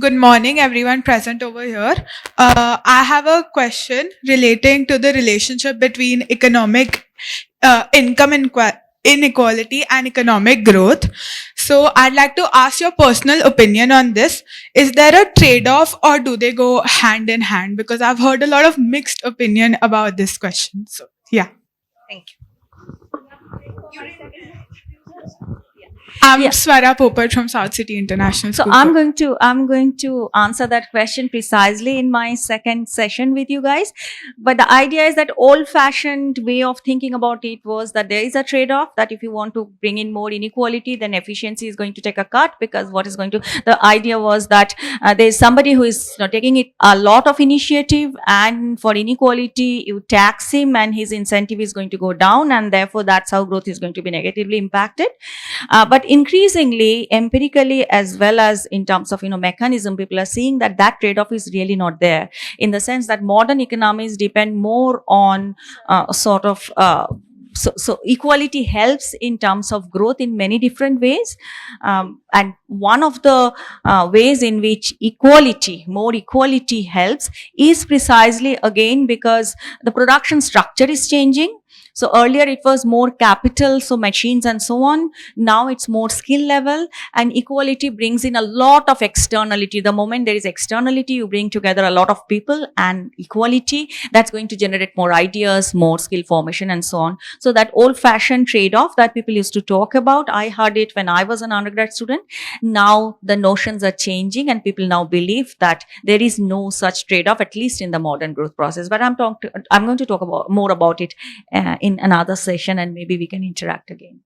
Good morning, everyone present over here. I have a question relating to the relationship between economic income inequality and economic growth. So, I'd like to ask your personal opinion on this. Is there a trade off or do they go hand in hand? Because I've heard a lot of mixed opinion about this question. So, yeah. Thank you. I'm Swara Popat from South City International So School. I'm going to answer that question precisely in my second session with you guys. But the idea is that old-fashioned way of thinking about it was that there is a trade-off, that if you want to bring in more inequality, then efficiency is going to take a cut, because the idea was that there is somebody who is taking it a lot of initiative, and for inequality you tax him and his incentive is going to go down, and therefore that's how growth is going to be negatively impacted. But increasingly, empirically, as well as in terms of mechanism, people are seeing that that trade-off is really not there, in the sense that modern economies depend more on so equality helps in terms of growth in many different ways, and one of the ways in which more equality helps is precisely, again, because the production structure is changing. So earlier it was more capital, so machines and so on. Now it's more skill level, and equality brings in a lot of externality. The moment there is externality, you bring together a lot of people, and equality, that's going to generate more ideas, more skill formation and so on. So that old-fashioned trade-off that people used to talk about, I heard it when I was an undergrad student. Now the notions are changing, and people now believe that there is no such trade-off, at least in the modern growth process. But I'm going to talk more about it in another session, and maybe we can interact again.